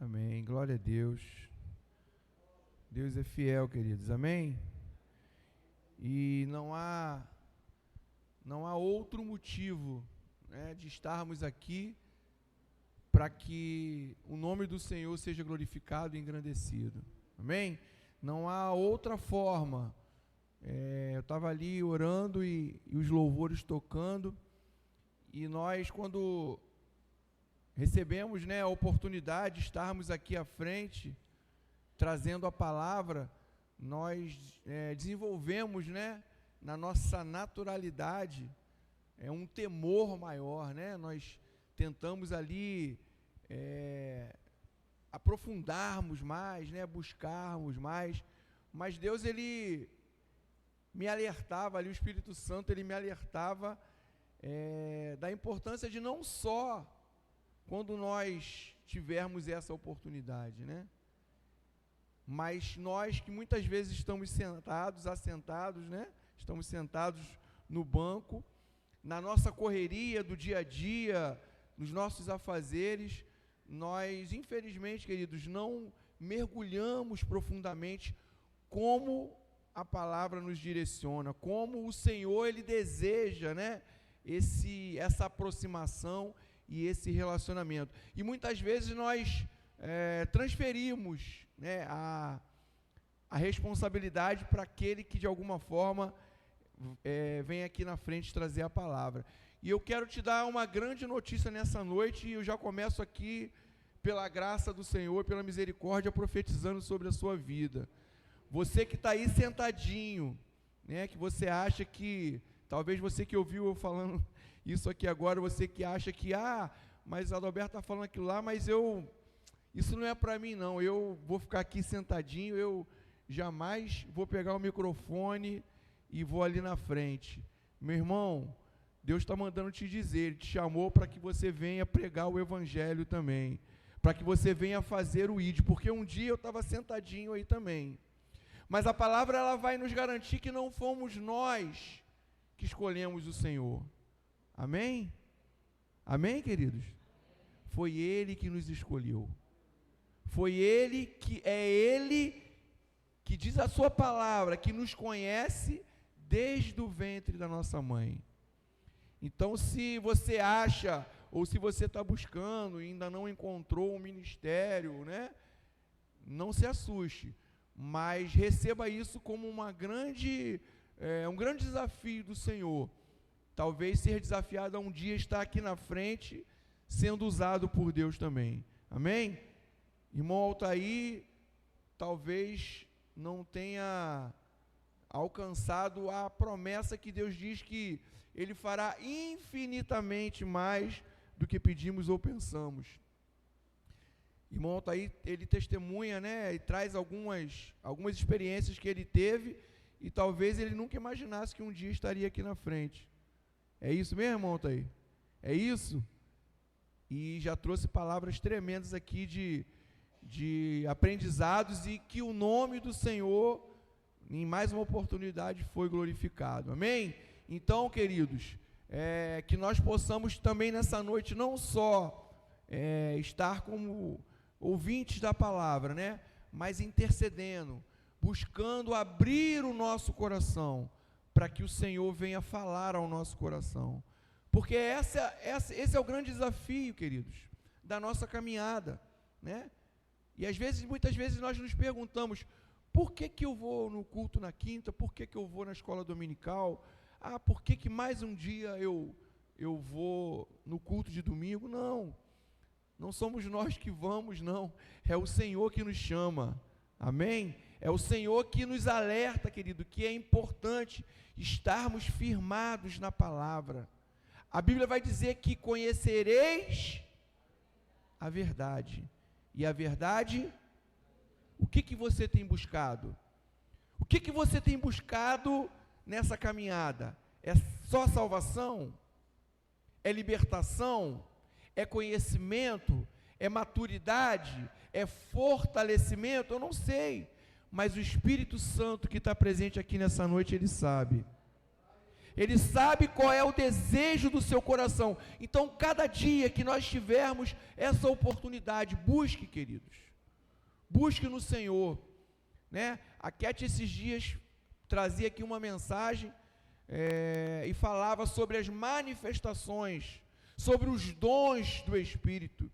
Amém. Glória a Deus. Deus é fiel, queridos. Amém? E não há outro motivo, né, de estarmos aqui para que o nome do Senhor seja glorificado e engrandecido. Amém? Não há outra forma. Eu estava ali orando e os louvores tocando, e nós, quando recebemos, né, a oportunidade de estarmos aqui à frente, trazendo a palavra, nós desenvolvemos, né, na nossa naturalidade, um temor maior, né? Nós tentamos ali aprofundarmos mais, né, buscarmos mais, mas Deus, Ele me alertava ali, o Espírito Santo, Ele me alertava da importância de não só quando nós tivermos essa oportunidade, né? Mas nós que muitas vezes estamos assentados, né? Estamos sentados no banco, na nossa correria do dia a dia, nos nossos afazeres, nós, infelizmente, queridos, não mergulhamos profundamente como a palavra nos direciona, como o Senhor, Ele deseja, né? Essa aproximação e esse relacionamento. E muitas vezes nós transferimos, né, a responsabilidade para aquele que de alguma forma vem aqui na frente trazer a palavra. E eu quero te dar uma grande notícia nessa noite, e eu já começo aqui, pela graça do Senhor, pela misericórdia, profetizando sobre a sua vida. Você que está aí sentadinho, né, que você acha que, talvez você que ouviu eu falando isso aqui agora, você que acha que, mas Adalberto está falando aquilo lá, mas isso não é para mim não, eu vou ficar aqui sentadinho, eu jamais vou pegar o microfone e vou ali na frente. Meu irmão, Deus está mandando te dizer, Ele te chamou para que você venha pregar o Evangelho também, para que você venha fazer o ID, porque um dia eu estava sentadinho aí também, mas a palavra, ela vai nos garantir que não fomos nós que escolhemos o Senhor. Amém? Amém, queridos? Foi Ele que nos escolheu. Foi Ele que diz a sua palavra, que nos conhece desde o ventre da nossa mãe. Então, se você acha, ou se você está buscando e ainda não encontrou um ministério, né, não se assuste, mas receba isso como um grande desafio do Senhor. Talvez ser desafiado a um dia estar aqui na frente, sendo usado por Deus também. Amém? Irmão Altair, talvez não tenha alcançado a promessa que Deus diz que Ele fará infinitamente mais do que pedimos ou pensamos. Irmão Altair, ele testemunha, né, e traz algumas experiências que ele teve, e talvez ele nunca imaginasse que um dia estaria aqui na frente. É isso mesmo, irmão Altair? É isso? E já trouxe palavras tremendas aqui de aprendizados, e que o nome do Senhor, em mais uma oportunidade, foi glorificado. Amém? Então, queridos, que nós possamos também nessa noite não só estar como ouvintes da palavra, né, mas intercedendo, buscando abrir o nosso coração, para que o Senhor venha falar ao nosso coração. Porque esse é o grande desafio, queridos, da nossa caminhada, né? E muitas vezes nós nos perguntamos, por que eu vou no culto na quinta? Por que eu vou na escola dominical? Por que mais um dia eu vou no culto de domingo? Não somos nós que vamos, não. É o Senhor que nos chama. Amém? É o Senhor que nos alerta, querido, que é importante estarmos firmados na palavra. A Bíblia vai dizer que conhecereis a verdade. E a verdade, o que você tem buscado? O que você tem buscado nessa caminhada? É só salvação? É libertação? É conhecimento? É maturidade? É fortalecimento? Eu não sei. Mas o Espírito Santo que está presente aqui nessa noite, Ele sabe. Ele sabe qual é o desejo do seu coração. Então, cada dia que nós tivermos essa oportunidade, busque, queridos. Busque no Senhor, né? A Cat esses dias trazia aqui uma mensagem e falava sobre as manifestações, sobre os dons do Espírito.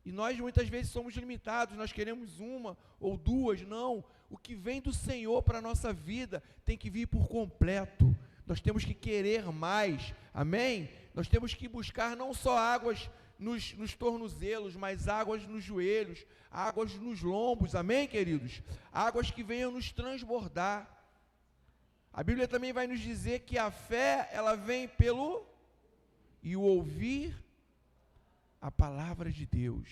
E nós muitas vezes somos limitados, nós queremos uma ou duas, não. O que vem do Senhor para a nossa vida tem que vir por completo. Nós temos que querer mais, amém? Nós temos que buscar não só águas nos tornozelos, mas águas nos joelhos, águas nos lombos, amém, queridos? Águas que venham nos transbordar. A Bíblia também vai nos dizer que a fé, ela vem pelo e o ouvir a palavra de Deus.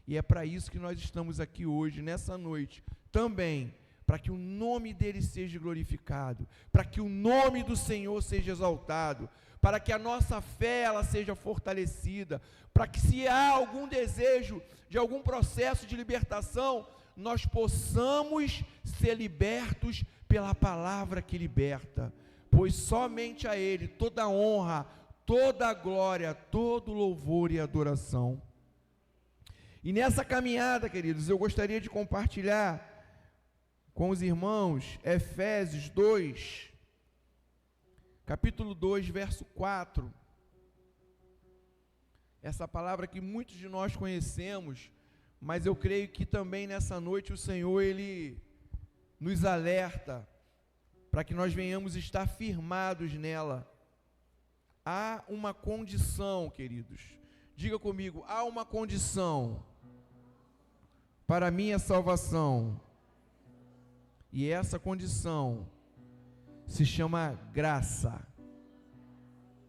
E é para isso que nós estamos aqui hoje, nessa noite, também, para que o nome dele seja glorificado, para que o nome do Senhor seja exaltado, para que a nossa fé ela seja fortalecida, para que se há algum desejo de algum processo de libertação, nós possamos ser libertos pela palavra que liberta, pois somente a Ele toda a honra, toda a glória, todo o louvor e adoração. E nessa caminhada, queridos, eu gostaria de compartilhar com os irmãos Efésios 2, capítulo 2, verso 4. Essa palavra que muitos de nós conhecemos, mas eu creio que também nessa noite o Senhor, Ele nos alerta para que nós venhamos estar firmados nela. Há uma condição, queridos, diga comigo, há uma condição para a minha salvação, e essa condição se chama graça,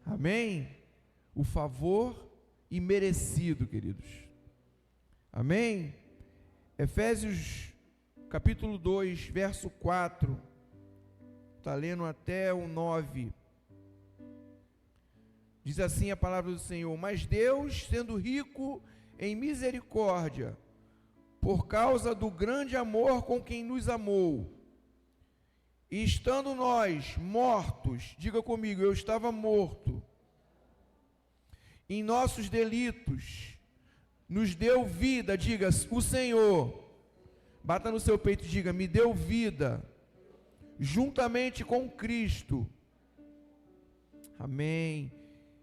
amém? O favor imerecido, queridos, amém? Efésios capítulo 2, verso 4, está lendo até o 9, diz assim a palavra do Senhor: mas Deus, sendo rico em misericórdia, por causa do grande amor com quem nos amou, e estando nós mortos, diga comigo, eu estava morto, em nossos delitos, nos deu vida, diga, o Senhor, bata no seu peito e diga, me deu vida, juntamente com Cristo, amém,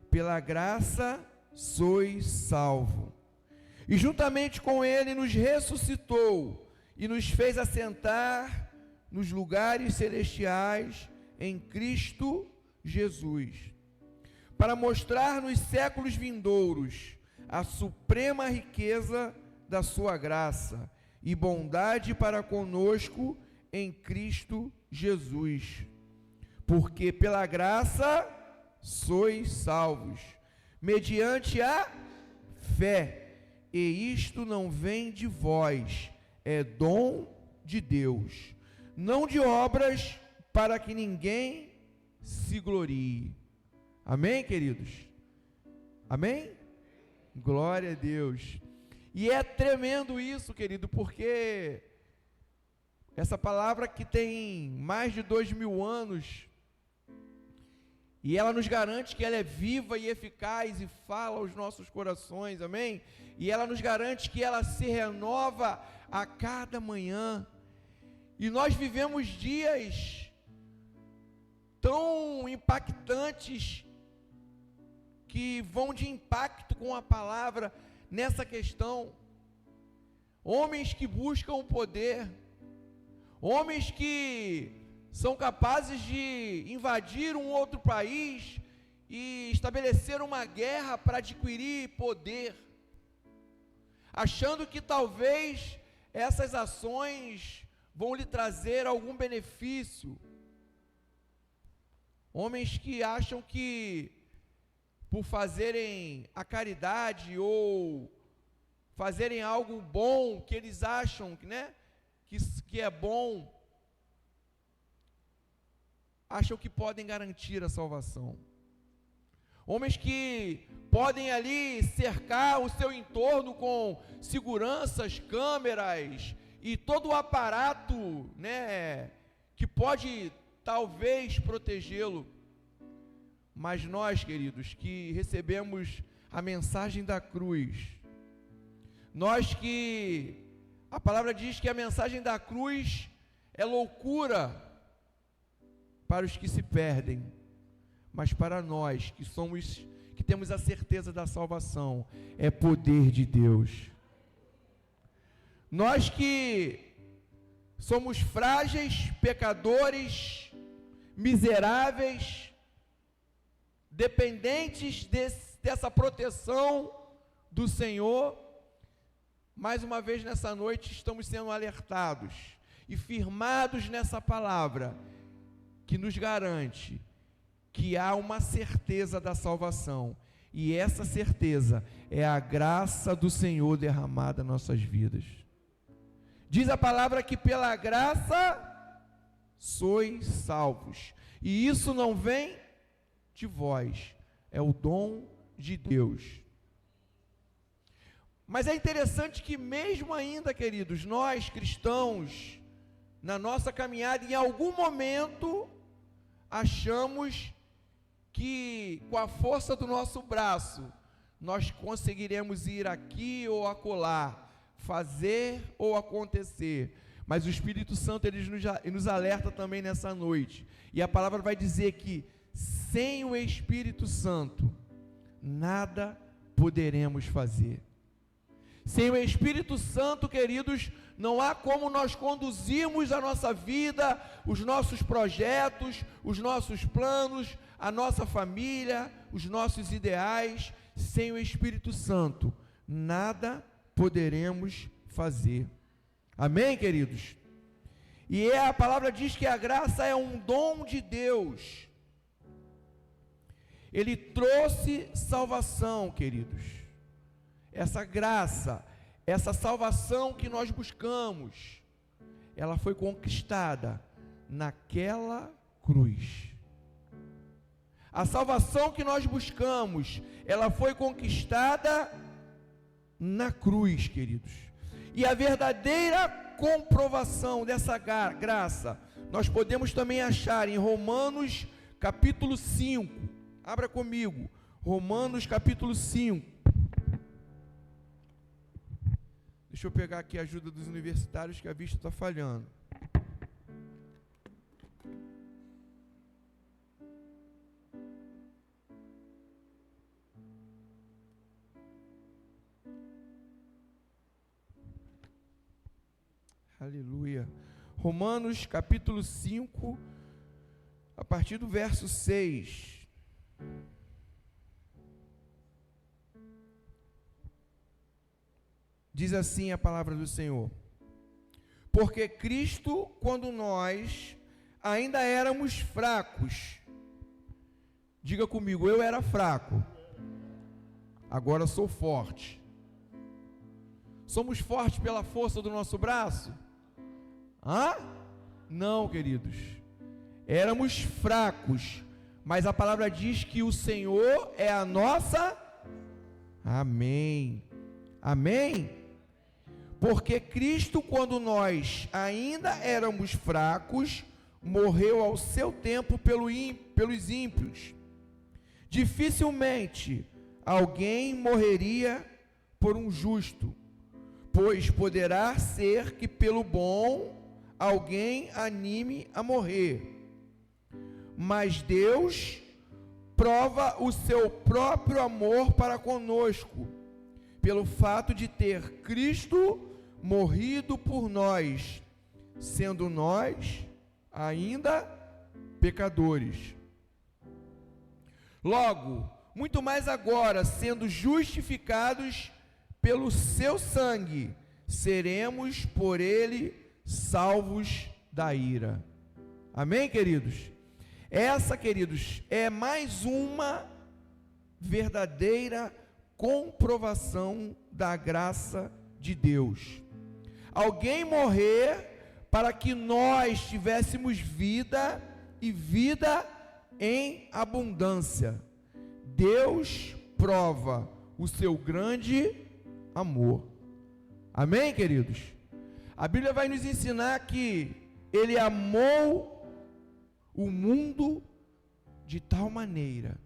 pela graça sois salvo, e juntamente com Ele nos ressuscitou, e nos fez assentar nos lugares celestiais em Cristo Jesus, para mostrar nos séculos vindouros a suprema riqueza da sua graça e bondade para conosco em Cristo Jesus, porque pela graça sois salvos, mediante a fé, e isto não vem de vós, é dom de Deus, não de obras, para que ninguém se glorie. Amém, queridos? Amém? Glória a Deus. E é tremendo isso, querido, porque essa palavra que tem mais de 2000 anos, e ela nos garante que ela é viva e eficaz e fala aos nossos corações, amém? E ela nos garante que ela se renova a cada manhã. E nós vivemos dias tão impactantes, que vão de impacto com a palavra nessa questão. Homens que buscam o poder, homens que são capazes de invadir um outro país e estabelecer uma guerra para adquirir poder, achando que talvez essas ações vão lhe trazer algum benefício. Homens que acham que por fazerem a caridade ou fazerem algo bom que eles acham, né, que é bom, acham que podem garantir a salvação. Homens que podem ali cercar o seu entorno com seguranças, câmeras e todo o aparato, né, que pode talvez protegê-lo. Mas nós, queridos, que recebemos a mensagem da cruz, nós que a palavra diz que a mensagem da cruz é loucura para os que se perdem, mas para nós que temos a certeza da salvação, é poder de Deus. Nós que somos frágeis, pecadores, miseráveis, dependentes dessa proteção do Senhor, mais uma vez nessa noite estamos sendo alertados e firmados nessa palavra que nos garante que há uma certeza da salvação, e essa certeza é a graça do Senhor derramada em nossas vidas. Diz a palavra que pela graça sois salvos, e isso não vem de vós, é o dom de Deus. Mas é interessante que mesmo ainda, queridos, nós cristãos, na nossa caminhada, em algum momento, achamos que com a força do nosso braço, nós conseguiremos ir aqui ou acolá, fazer ou acontecer. Mas o Espírito Santo, ele nos alerta também nessa noite, e a palavra vai dizer que sem o Espírito Santo, nada poderemos fazer. Sem o Espírito Santo, queridos, não há como nós conduzirmos a nossa vida, os nossos projetos, os nossos planos, a nossa família, os nossos ideais. Sem o Espírito Santo, nada poderemos fazer. Amém, queridos? E a palavra diz que a graça é um dom de Deus. Ele trouxe salvação, queridos. Essa graça, essa salvação que nós buscamos, ela foi conquistada naquela cruz. A salvação que nós buscamos, ela foi conquistada na cruz, queridos. E a verdadeira comprovação dessa graça, nós podemos também achar em Romanos capítulo 5. Abra comigo, Romanos capítulo 5. Deixa eu pegar aqui a ajuda dos universitários, que a vista está falhando. Aleluia. Romanos capítulo 5, a partir do verso 6. Diz assim a palavra do Senhor: porque Cristo, quando nós ainda éramos fracos, diga comigo, eu era fraco, agora sou forte. Somos fortes pela força do nosso braço? Não, queridos, éramos fracos, mas a palavra diz que o Senhor é a nossa. Amém, amém. Porque Cristo, quando nós ainda éramos fracos, morreu ao seu tempo pelos ímpios. Dificilmente alguém morreria por um justo, pois poderá ser que pelo bom alguém anime a morrer. Mas Deus prova o seu próprio amor para conosco, pelo fato de ter Cristo morrido por nós, sendo nós ainda pecadores. Logo, muito mais agora, sendo justificados pelo seu sangue, seremos por ele salvos da ira. Amém, queridos? Essa, queridos, é mais uma verdadeira comprovação da graça de Deus. Alguém morrer para que nós tivéssemos vida e vida em abundância. Deus prova o seu grande amor. Amém, queridos? A Bíblia vai nos ensinar que Ele amou o mundo de tal maneira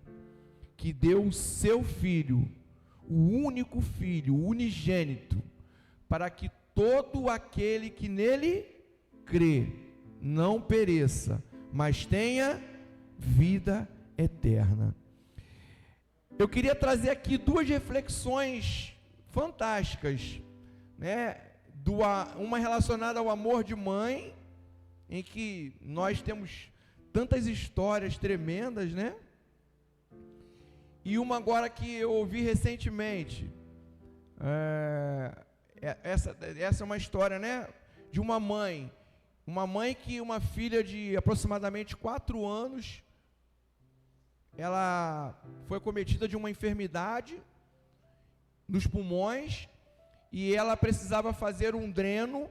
que deu o seu Filho, o único Filho, o unigênito, para que todo aquele que nele crê não pereça, mas tenha vida eterna. Eu queria trazer aqui duas reflexões fantásticas, né? Uma relacionada ao amor de mãe, em que nós temos tantas histórias tremendas, né? E uma agora que eu ouvi recentemente. Essa é uma história, né? De uma mãe que uma filha de aproximadamente 4 anos, ela foi acometida de uma enfermidade nos pulmões e ela precisava fazer um dreno,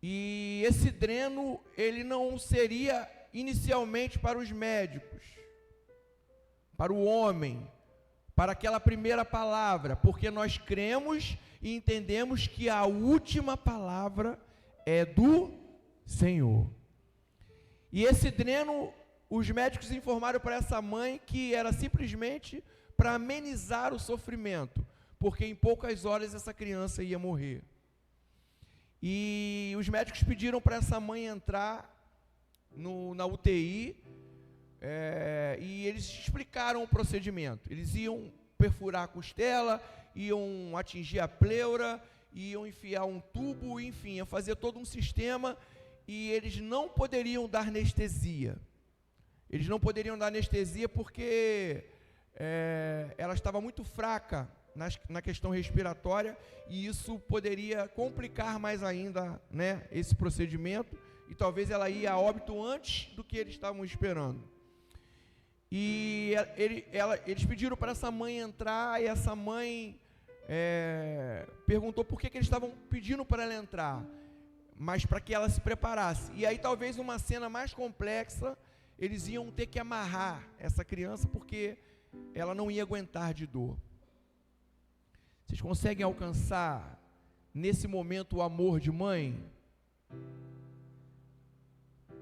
e esse dreno ele não seria inicialmente para os médicos, para o homem, para aquela primeira palavra, porque nós cremos e entendemos que a última palavra é do Senhor. E esse dreno, os médicos informaram para essa mãe que era simplesmente para amenizar o sofrimento, porque em poucas horas essa criança ia morrer. E os médicos pediram para essa mãe entrar na UTI, e eles explicaram o procedimento. Eles iam perfurar a costela, iam atingir a pleura, iam enfiar um tubo, enfim, iam fazer todo um sistema, e eles não poderiam dar anestesia. Eles não poderiam dar anestesia porque ela estava muito fraca na questão respiratória, e isso poderia complicar mais ainda, né, esse procedimento, e talvez ela ia a óbito antes do que eles estavam esperando. E eles pediram para essa mãe entrar, e essa mãe perguntou por que eles estavam pedindo para ela entrar, mas para que ela se preparasse. E aí talvez uma cena mais complexa, eles iam ter que amarrar essa criança, porque ela não ia aguentar de dor. Vocês conseguem alcançar nesse momento o amor de mãe?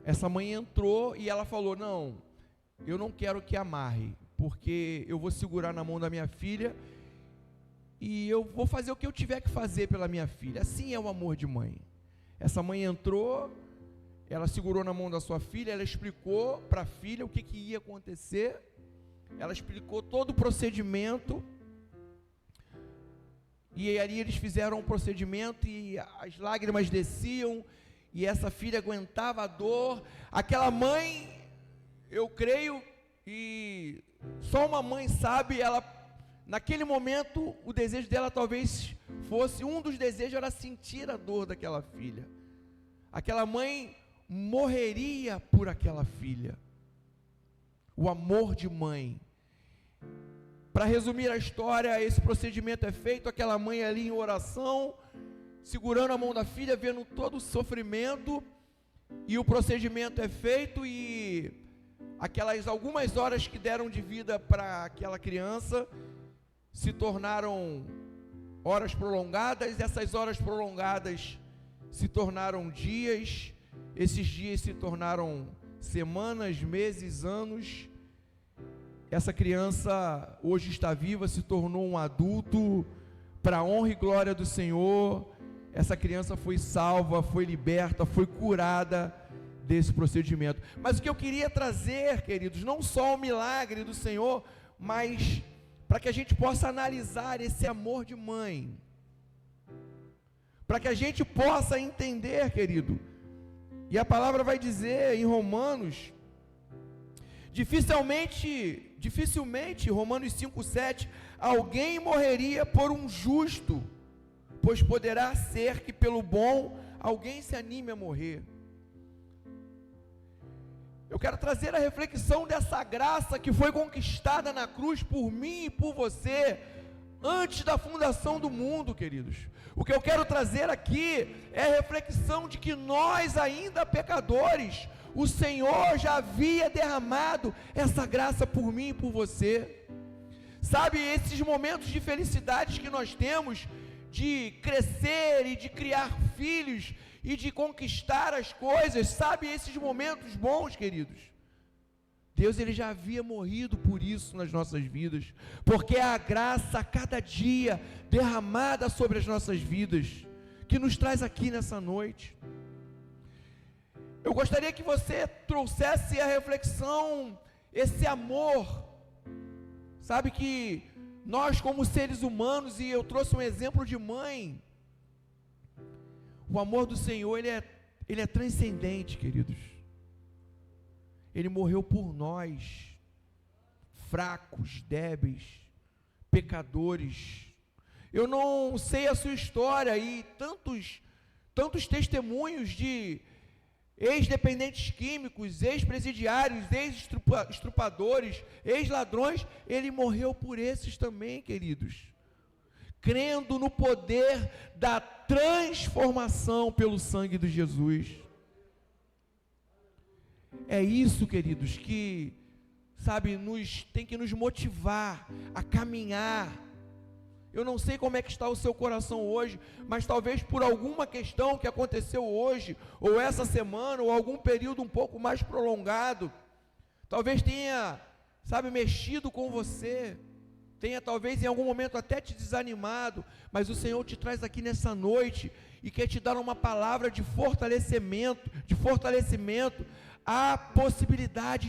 Essa mãe entrou e ela falou: não, eu não quero que amarre, porque eu vou segurar na mão da minha filha e eu vou fazer o que eu tiver que fazer pela minha filha. Assim é o amor de mãe. Essa mãe entrou, ela segurou na mão da sua filha, ela explicou para a filha o que ia acontecer, ela explicou todo o procedimento, e aí eles fizeram o procedimento e as lágrimas desciam, e essa filha aguentava a dor. Aquela mãe, eu creio, e só uma mãe sabe, ela, naquele momento, o desejo dela talvez fosse, um dos desejos era sentir a dor daquela filha. Aquela mãe morreria por aquela filha. O amor de mãe. Para resumir a história, esse procedimento é feito, aquela mãe ali em oração, segurando a mão da filha, vendo todo o sofrimento, e o procedimento é feito, e aquelas algumas horas que deram de vida para aquela criança se tornaram horas prolongadas. Essas horas prolongadas se tornaram dias, esses dias se tornaram semanas, meses, anos. Essa criança hoje está viva, se tornou um adulto, para a honra e glória do Senhor. Essa criança foi salva, foi liberta, foi curada desse procedimento. Mas o que eu queria trazer, queridos, não só o milagre do Senhor, mas para que a gente possa analisar esse amor de mãe, para que a gente possa entender, querido, e a palavra vai dizer em Romanos, dificilmente, Romanos 5,7, alguém morreria por um justo, pois poderá ser que pelo bom alguém se anime a morrer. Eu quero trazer a reflexão dessa graça que foi conquistada na cruz por mim e por você, antes da fundação do mundo, queridos. O que eu quero trazer aqui é a reflexão de que nós, ainda pecadores, o Senhor já havia derramado essa graça por mim e por você. Sabe, esses momentos de felicidade que nós temos, de crescer e de criar filhos e de conquistar as coisas, sabe, esses momentos bons, queridos, Deus, ele já havia morrido por isso nas nossas vidas, porque é a graça a cada dia derramada sobre as nossas vidas, que nos traz aqui nessa noite. Eu gostaria que você trouxesse a reflexão, esse amor, sabe que nós como seres humanos, e eu trouxe um exemplo de mãe, o amor do Senhor, ele é transcendente, queridos. Ele morreu por nós, fracos, débeis, pecadores. Eu não sei a sua história e tantos testemunhos de ex-dependentes químicos, ex-presidiários, ex-estrupadores, ex-ladrões. Ele morreu por esses também, queridos, crendo no poder da transformação pelo sangue de Jesus. É isso, queridos, que, sabe, tem que nos motivar a caminhar. Eu não sei como é que está o seu coração hoje, mas talvez por alguma questão que aconteceu hoje, ou essa semana, ou algum período um pouco mais prolongado, talvez tenha, sabe, mexido com você, tenha talvez em algum momento até te desanimado, mas o Senhor te traz aqui nessa noite e quer te dar uma palavra de fortalecimento, a possibilidade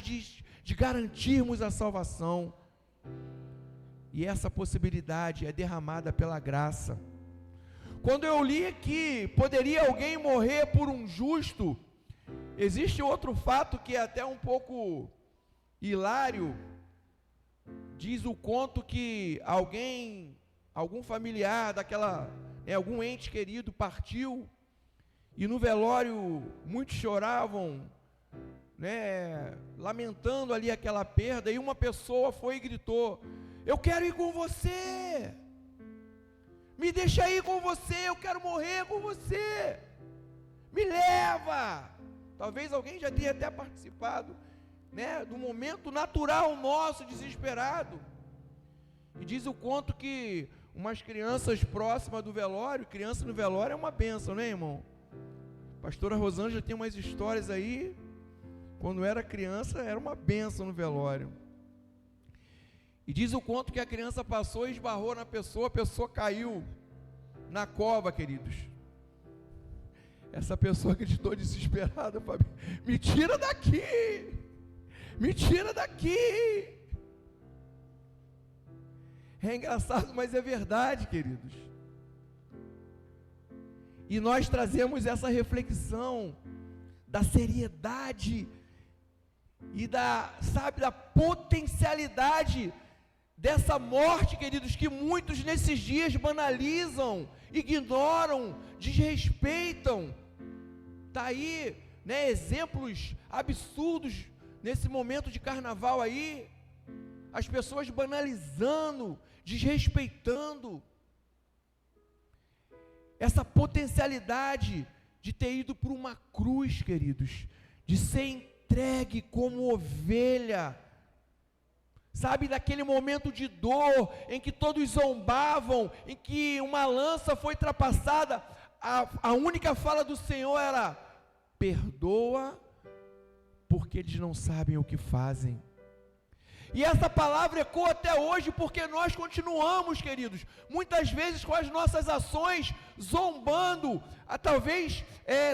de garantirmos a salvação. E essa possibilidade é derramada pela graça. Quando eu li que poderia alguém morrer por um justo, existe outro fato que é até um pouco hilário. Diz o conto que algum familiar daquela, algum ente querido partiu, e no velório muitos choravam, lamentando ali aquela perda, e uma pessoa foi e gritou: eu quero ir com você, me deixa ir com você, eu quero morrer com você, me leva. Talvez alguém já tenha até participado, do momento natural nosso, desesperado. E diz o conto que umas crianças próximas do velório, criança no velório é uma bênção, né, irmão? A pastora Rosângela tem umas histórias aí, quando era criança era uma bênção no velório. E diz o conto que a criança passou e esbarrou na pessoa, a pessoa caiu na cova, queridos. Essa pessoa acreditou desesperada: me tira daqui, me tira daqui. É engraçado, mas é verdade, queridos. E nós trazemos essa reflexão da seriedade e da potencialidade dessa morte, queridos, que muitos nesses dias banalizam, ignoram, desrespeitam. Está aí, exemplos absurdos nesse momento de carnaval aí, as pessoas banalizando, desrespeitando essa potencialidade de ter ido por uma cruz, queridos, de ser entregue como ovelha, sabe, naquele momento de dor, em que todos zombavam, em que uma lança foi trapassada, a única fala do Senhor era: perdoa, porque eles não sabem o que fazem. E essa palavra ecoa até hoje, porque nós continuamos, queridos, muitas vezes com as nossas ações, zombando, talvez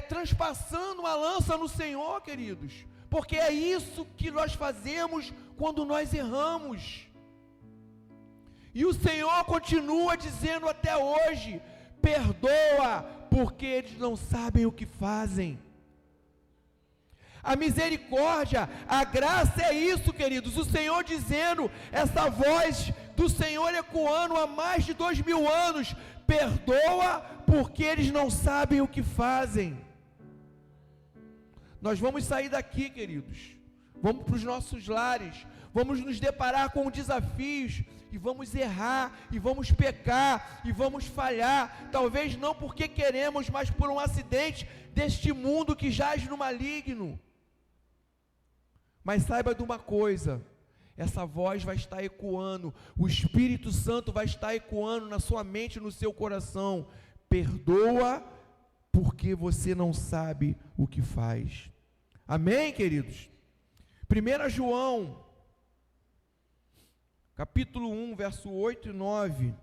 transpassando uma lança no Senhor, queridos, porque é isso que nós fazemos quando nós erramos. E o Senhor continua dizendo até hoje: perdoa, porque eles não sabem o que fazem. A misericórdia, a graça é isso, queridos, o Senhor dizendo, essa voz do Senhor ecoando há mais de 2000 anos: perdoa, porque eles não sabem o que fazem. Nós vamos sair daqui, queridos, vamos para os nossos lares, vamos nos deparar com desafios, e vamos errar, e vamos pecar, e vamos falhar, talvez não porque queremos, mas por um acidente deste mundo que jaz no maligno. Mas saiba de uma coisa, essa voz vai estar ecoando, o Espírito Santo vai estar ecoando na sua mente e no seu coração: perdoa, porque você não sabe o que faz. Amém, queridos? 1 João, capítulo 1, verso 8 e 9.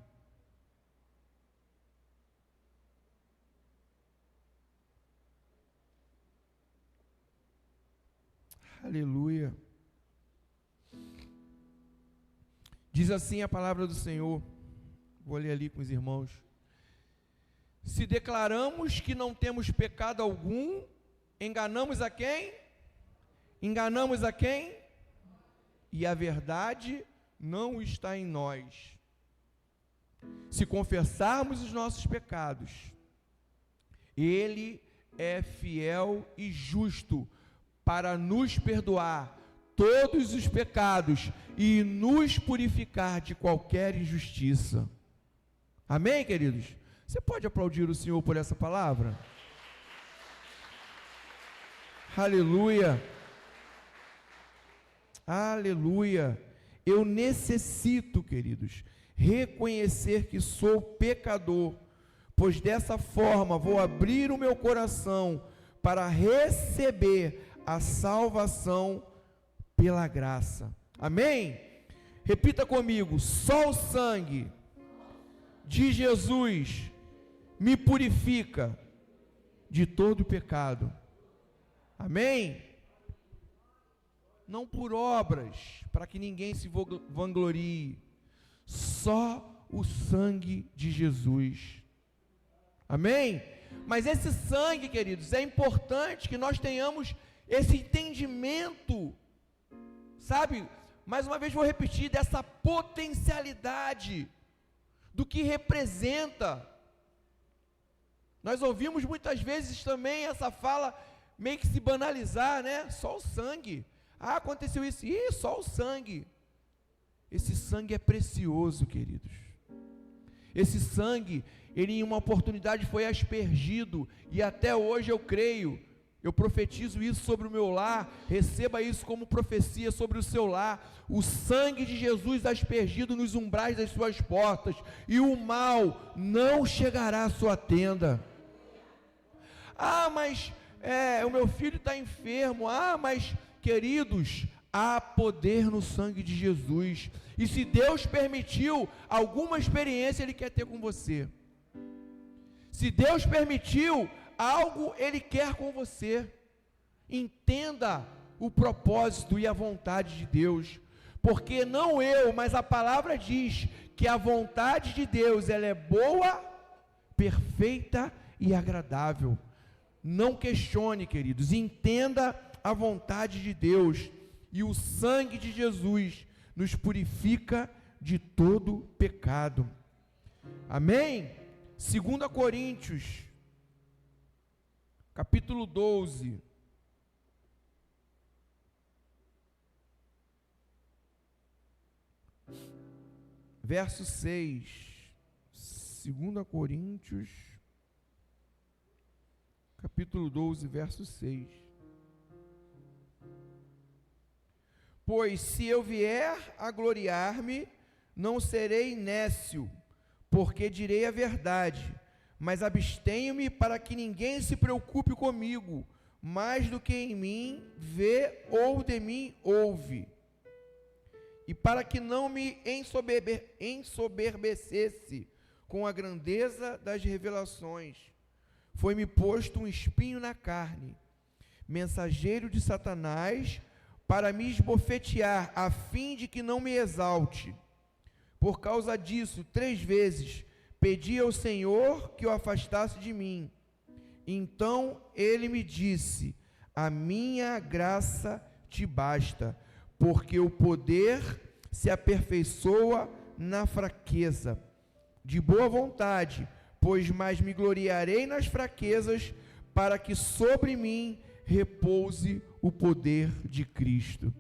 Aleluia. Diz assim a palavra do Senhor. Vou ler ali com os irmãos. Se declaramos que não temos pecado algum, enganamos a quem? Enganamos a quem? E a verdade não está em nós. Se confessarmos os nossos pecados, Ele é fiel e justo para nos perdoar todos os pecados e nos purificar de qualquer injustiça. Amém, queridos? Você pode aplaudir o Senhor por essa palavra? Aleluia. Aleluia. Eu necessito, queridos, reconhecer que sou pecador, pois dessa forma vou abrir o meu coração para receber a salvação pela graça. Amém? Repita comigo: só o sangue de Jesus me purifica de todo pecado. Amém? Não por obras, para que ninguém se vanglorie, só o sangue de Jesus. Amém? Mas esse sangue, queridos, é importante que nós tenhamos esse entendimento, sabe? Mais uma vez vou repetir, dessa potencialidade, do que representa. Nós ouvimos muitas vezes também essa fala meio que se banalizar, né? Só o sangue. Ah, aconteceu isso. Ih, só o sangue. Esse sangue é precioso, queridos. Esse sangue, ele em uma oportunidade foi aspergido, e até hoje eu creio, eu profetizo isso sobre o meu lar, receba isso como profecia sobre o seu lar, o sangue de Jesus aspergido nos umbrais das suas portas, e o mal não chegará à sua tenda. Ah, mas o meu filho está enfermo. Ah, mas, queridos, há poder no sangue de Jesus, e se Deus permitiu alguma experiência, Ele quer ter com você. Se Deus permitiu algo, Ele quer com você. Entenda o propósito e a vontade de Deus, porque não eu, mas a palavra diz que a vontade de Deus, ela é boa, perfeita e agradável. Não questione, queridos, entenda a vontade de Deus, e o sangue de Jesus nos purifica de todo pecado. Amém? 2 Coríntios, capítulo 12, verso 6, 2 Coríntios, capítulo 12, verso 6. Pois se eu vier a gloriar-me, não serei nécio, porque direi a verdade, mas abstenho-me para que ninguém se preocupe comigo, mais do que em mim vê ou de mim ouve, e para que não me ensoberbecesse com a grandeza das revelações, foi-me posto um espinho na carne, mensageiro de Satanás, para me esbofetear, a fim de que não me exalte. Por causa disso, 3 vezes pedi ao Senhor que o afastasse de mim. Então ele me disse: a minha graça te basta, porque o poder se aperfeiçoa na fraqueza. De boa vontade, pois mais me gloriarei nas fraquezas, para que sobre mim repouse o poder de Cristo.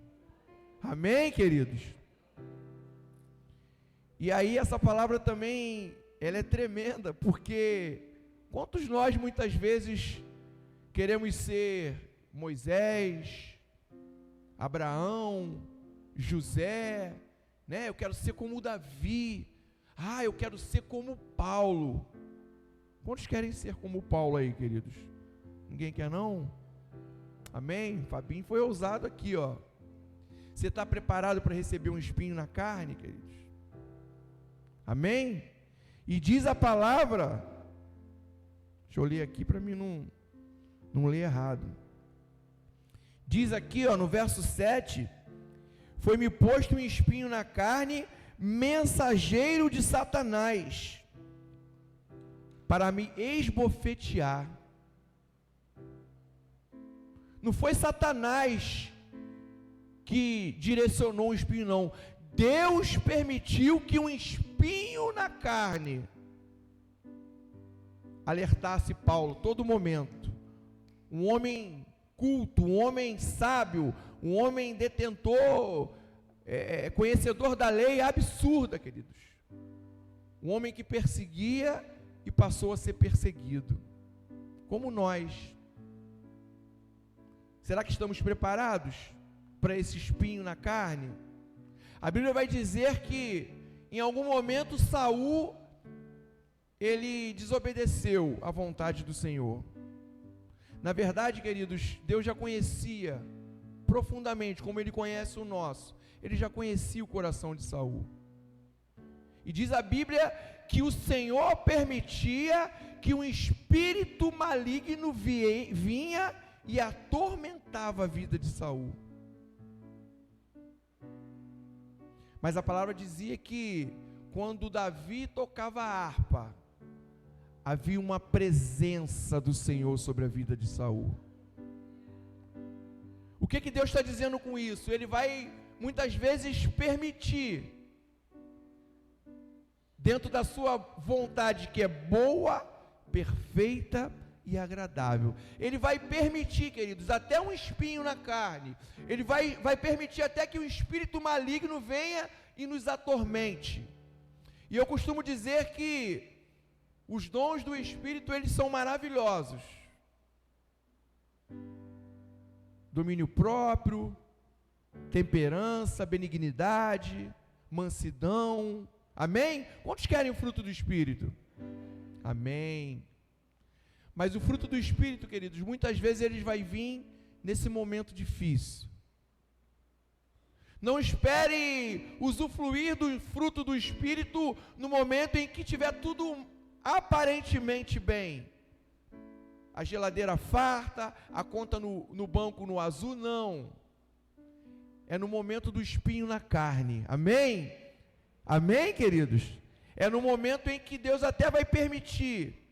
Amém, queridos? E aí essa palavra também, ela é tremenda, porque quantos nós muitas vezes queremos ser Moisés, Abraão, José, né? Eu quero ser como Davi. Ah, eu quero ser como Paulo. Quantos querem ser como Paulo aí, queridos? Ninguém quer não? Amém? Fabinho foi ousado aqui, ó. Você está preparado para receber um espinho na carne, queridos? Amém? E diz a palavra, deixa eu ler aqui para mim não ler errado. Diz aqui, no verso 7, foi-me posto um espinho na carne, mensageiro de Satanás, para me esbofetear. Não foi Satanás que direcionou o espinho, não. Deus permitiu que um espinho na carne alertasse Paulo todo momento. Um homem culto, um homem sábio, um homem detentor, conhecedor da lei absurda, queridos. Um homem que perseguia e passou a ser perseguido, como nós. Será que estamos preparados para esse espinho na carne? A Bíblia vai dizer que em algum momento Saul, ele desobedeceu à vontade do Senhor. Na verdade, queridos, Deus já conhecia profundamente, como Ele conhece o nosso. Ele já conhecia o coração de Saul. E diz a Bíblia que o Senhor permitia que um espírito maligno vinha e atormentava a vida de Saul. Mas a palavra dizia que quando Davi tocava a harpa, havia uma presença do Senhor sobre a vida de Saul. O que Deus está dizendo com isso? Ele vai muitas vezes permitir, dentro da sua vontade que é boa, perfeita e agradável, Ele vai permitir, queridos, até um espinho na carne. Ele vai permitir até que o espírito maligno venha e nos atormente. E eu costumo dizer que os dons do Espírito, eles são maravilhosos. Domínio próprio, temperança, benignidade, mansidão. Amém? Quantos querem o fruto do Espírito? Amém. Mas o fruto do Espírito, queridos, muitas vezes ele vai vir nesse momento difícil. Não espere usufruir do fruto do Espírito no momento em que tiver tudo aparentemente bem. A geladeira farta, a conta no banco no azul, não. É no momento do espinho na carne. Amém? Amém, queridos? É no momento em que Deus até vai permitir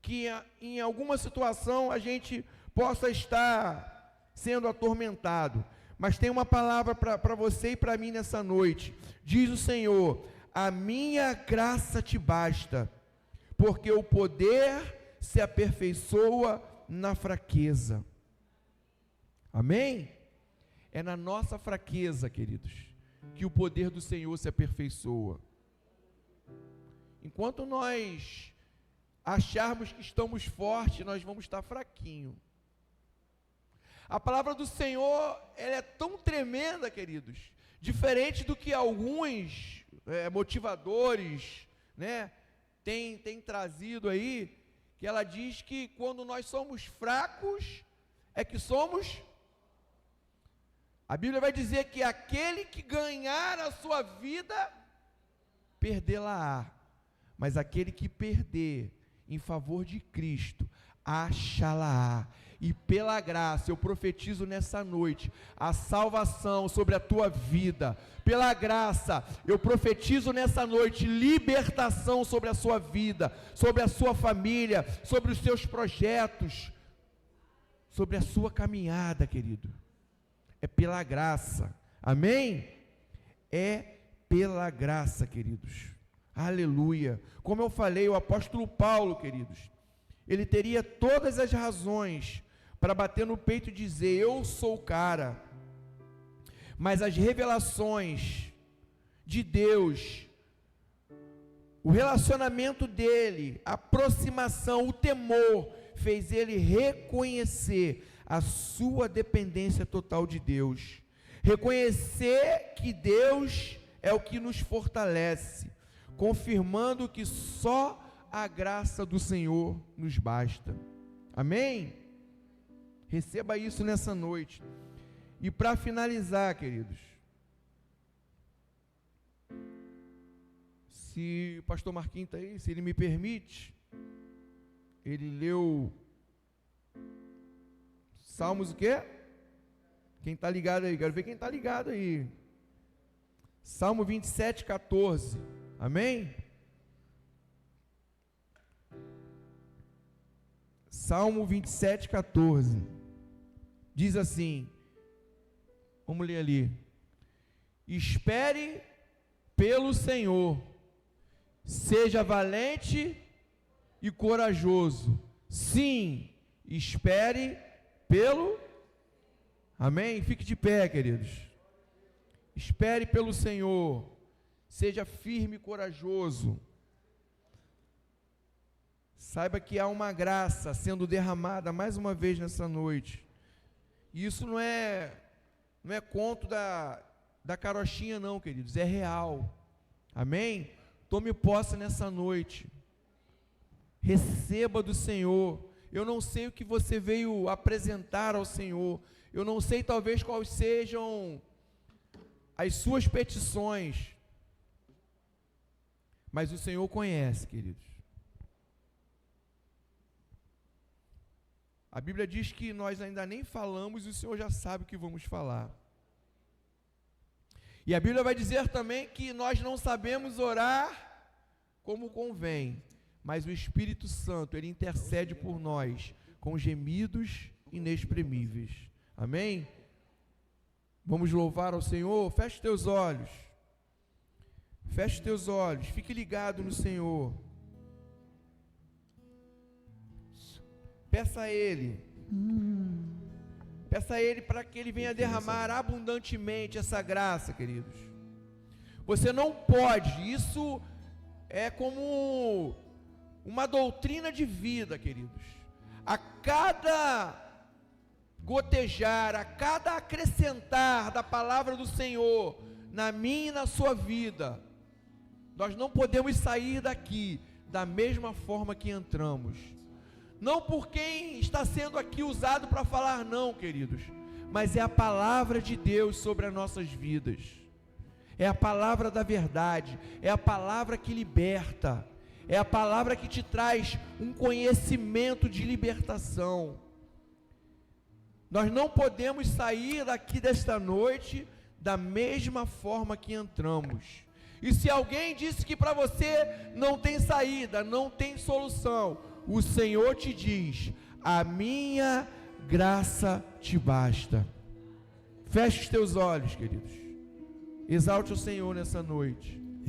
que em alguma situação a gente possa estar sendo atormentado. Mas tem uma palavra para você e para mim nessa noite. Diz o Senhor: a minha graça te basta, porque o poder se aperfeiçoa na fraqueza. Amém? É na nossa fraqueza, queridos, que o poder do Senhor se aperfeiçoa. Enquanto nós acharmos que estamos fortes, nós vamos estar fraquinhos. A palavra do Senhor, ela é tão tremenda, queridos, diferente do que alguns motivadores, tem trazido aí, que ela diz que quando nós somos fracos, é que somos. A Bíblia vai dizer que aquele que ganhar a sua vida, perdê-la-á, mas aquele que perder em favor de Cristo, achá-la-á. E pela graça, eu profetizo nessa noite a salvação sobre a tua vida. Pela graça, eu profetizo nessa noite libertação sobre a sua vida, sobre a sua família, sobre os seus projetos, sobre a sua caminhada, querido. É pela graça, amém? É pela graça, queridos. Aleluia. Como eu falei, o apóstolo Paulo, queridos, ele teria todas as razões para bater no peito e dizer: eu sou o cara. Mas as revelações de Deus, o relacionamento dele, a aproximação, o temor, fez ele reconhecer a sua dependência total de Deus. Reconhecer que Deus é o que nos fortalece, confirmando que só a graça do Senhor nos basta. Amém? Receba isso nessa noite. E para finalizar, queridos, se o pastor Marquinhos está aí, se ele me permite, ele leu Salmos o quê? Quem está ligado aí? Quero ver quem está ligado aí. Salmo 27, 14. Amém? Salmo 27, 14. Diz assim, vamos ler ali. Espere pelo Senhor, seja valente e corajoso. Sim, espere pelo... Amém? Fique de pé, queridos. Espere pelo Senhor, seja firme e corajoso. Saiba que há uma graça sendo derramada mais uma vez nessa noite. E isso não é conto da carochinha não, queridos, é real. Amém? Tome posse nessa noite. Receba do Senhor. Eu não sei o que você veio apresentar ao Senhor. Eu não sei talvez quais sejam as suas petições. Mas o Senhor conhece, queridos. A Bíblia diz que nós ainda nem falamos e o Senhor já sabe o que vamos falar. E a Bíblia vai dizer também que nós não sabemos orar como convém, mas o Espírito Santo, Ele intercede por nós com gemidos inexprimíveis. Amém? Vamos louvar ao Senhor? Feche teus olhos. Feche teus olhos, fique ligado no Senhor. Peça a Ele. Peça a Ele para que Ele venha derramar abundantemente essa graça, queridos. Você não pode, isso é como uma doutrina de vida, queridos. A cada gotejar, a cada acrescentar da palavra do Senhor na minha e na sua vida, nós não podemos sair daqui da mesma forma que entramos. Não por quem está sendo aqui usado para falar não, queridos, mas é a palavra de Deus sobre as nossas vidas, é a palavra da verdade, é a palavra que liberta, é a palavra que te traz um conhecimento de libertação. Nós não podemos sair daqui desta noite da mesma forma que entramos. E se alguém disse que para você não tem saída, não tem solução, o Senhor te diz: a minha graça te basta. Feche os teus olhos, queridos. Exalte o Senhor nessa noite.